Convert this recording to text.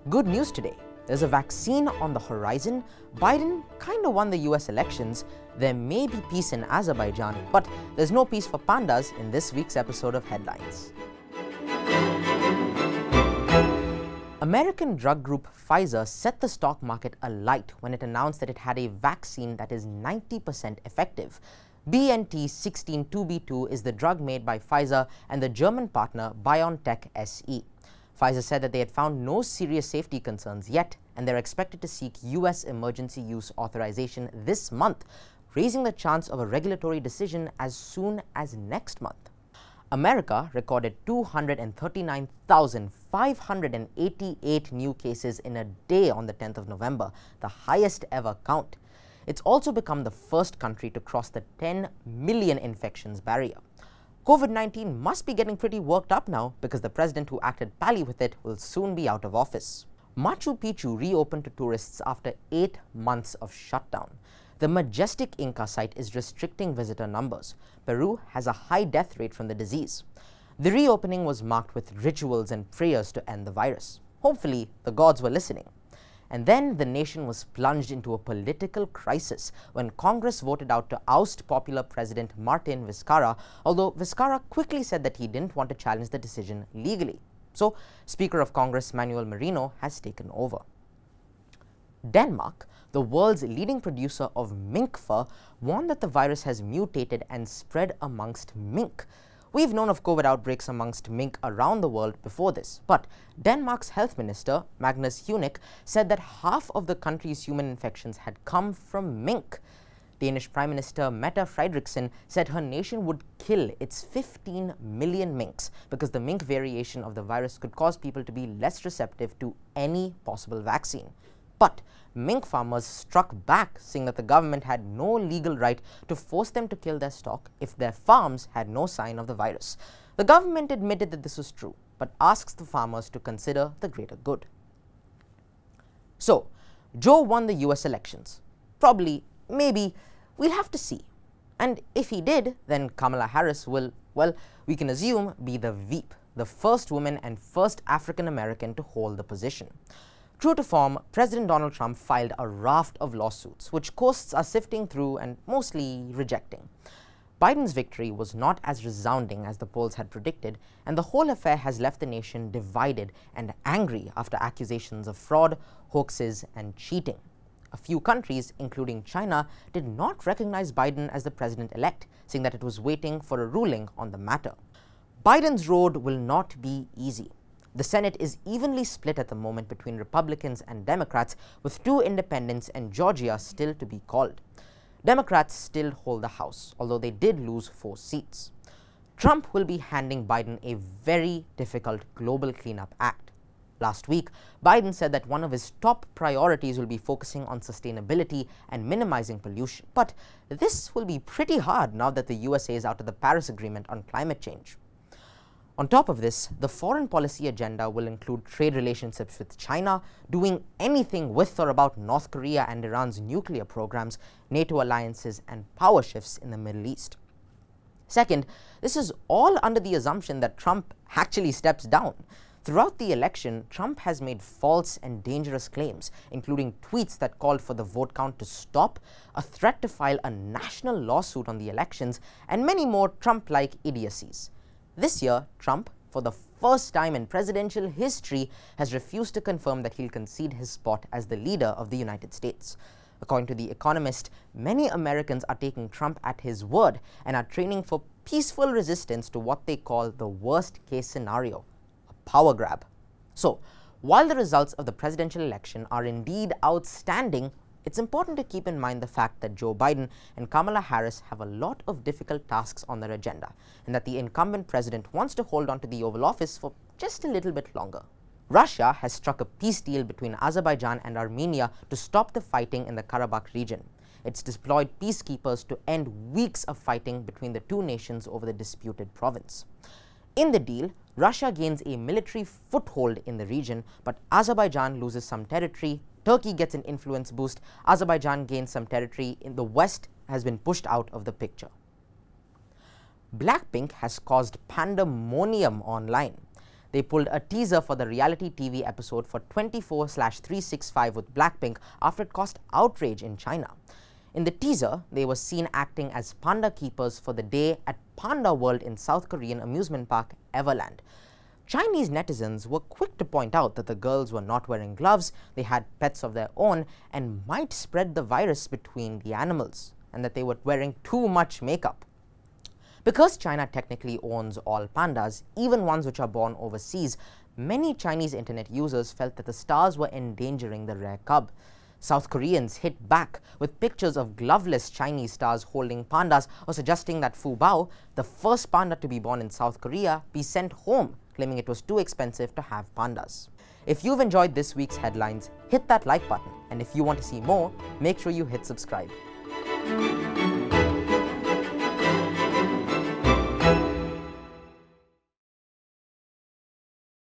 Good news today. There's a vaccine on the horizon. Biden kinda won the US elections. There may be peace in Azerbaijan, but there's no peace for pandas in this week's episode of Headlines. American drug group Pfizer set the stock market alight when it announced that it had a vaccine that is 90% effective. BNT162b2 is the drug made by Pfizer and the German partner BioNTech SE. Pfizer said that they had found no serious safety concerns yet, and they're expected to seek US emergency use authorization this month, raising the chance of a regulatory decision as soon as next month. America recorded 239,588 new cases in a day on the 10th of November, the highest ever count. It's also become the first country to cross the 10 million infections barrier. Covid-19 must be getting pretty worked up now because the president who acted pally with it will soon be out of office. Machu Picchu reopened to tourists after 8 months of shutdown. The majestic Inca site is restricting visitor numbers. Peru has a high death rate from the disease. The reopening was marked with rituals and prayers to end the virus. Hopefully, the gods were listening. And then the nation was plunged into a political crisis when Congress voted out to oust popular President Martin Vizcarra, although Vizcarra quickly said that he didn't want to challenge the decision legally. So, Speaker of Congress Manuel Merino has taken over. Denmark, the world's leading producer of mink fur, warned that the virus has mutated and spread amongst mink. We've known of COVID outbreaks amongst mink around the world before this, but Denmark's health minister, Magnus Heunicke, said that half of the country's human infections had come from mink. Danish Prime Minister Mette Frederiksen said her nation would kill its 15 million minks because the mink variation of the virus could cause people to be less receptive to any possible vaccine. But mink farmers struck back, saying that the government had no legal right to force them to kill their stock if their farms had no sign of the virus. The government admitted that this was true, but asks the farmers to consider the greater good. So, Joe won the US elections. Probably, maybe, we'll have to see. And if he did, then Kamala Harris will, well, we can assume, be the VP, the first woman and first African American to hold the position. True to form, President Donald Trump filed a raft of lawsuits, which courts are sifting through and mostly rejecting. Biden's victory was not as resounding as the polls had predicted, and the whole affair has left the nation divided and angry after accusations of fraud, hoaxes, and cheating. A few countries, including China, did not recognize Biden as the president-elect, saying that it was waiting for a ruling on the matter. Biden's road will not be easy. The Senate is evenly split at the moment between Republicans and Democrats, with 2 independents and Georgia still to be called. Democrats still hold the House, although they did lose 4 seats. Trump will be handing Biden a very difficult global cleanup act. Last week, Biden said that one of his top priorities will be focusing on sustainability and minimizing pollution. But this will be pretty hard now that the USA is out of the Paris Agreement on climate change. On top of this, the foreign policy agenda will include trade relationships with China, doing anything with or about North Korea and Iran's nuclear programs, NATO alliances, and power shifts in the Middle East. Second, this is all under the assumption that Trump actually steps down. Throughout the election, Trump has made false and dangerous claims, including tweets that called for the vote count to stop, a threat to file a national lawsuit on the elections, and many more Trump-like idiocies. This year, Trump, for the first time in presidential history, has refused to confirm that he'll concede his spot as the leader of the United States. According to The Economist, many Americans are taking Trump at his word and are training for peaceful resistance to what they call the worst-case scenario, a power grab. So, while the results of the presidential election are indeed outstanding, it's important to keep in mind the fact that Joe Biden and Kamala Harris have a lot of difficult tasks on their agenda, and that the incumbent president wants to hold on to the Oval Office for just a little bit longer. Russia has struck a peace deal between Azerbaijan and Armenia to stop the fighting in the Karabakh region. It's deployed peacekeepers to end weeks of fighting between the 2 nations over the disputed province. In the deal, Russia gains a military foothold in the region, but Azerbaijan loses some territory, Turkey gets an influence boost, Azerbaijan gains some territory in the West, has been pushed out of the picture. Blackpink has caused pandemonium online. They pulled a teaser for the reality TV episode for 24/365 with Blackpink after it caused outrage in China. In the teaser, they were seen acting as panda keepers for the day at Panda World in South Korean amusement park Everland. Chinese netizens were quick to point out that the girls were not wearing gloves, they had pets of their own, and might spread the virus between the animals, and that they were wearing too much makeup. Because China technically owns all pandas, even ones which are born overseas, many Chinese internet users felt that the stars were endangering the rare cub. South Koreans hit back with pictures of gloveless Chinese stars holding pandas, or suggesting that Fu Bao, the first panda to be born in South Korea, be sent home, claiming it was too expensive to have pandas. If you've enjoyed this week's headlines, hit that like button, and if you want to see more, make sure you hit subscribe.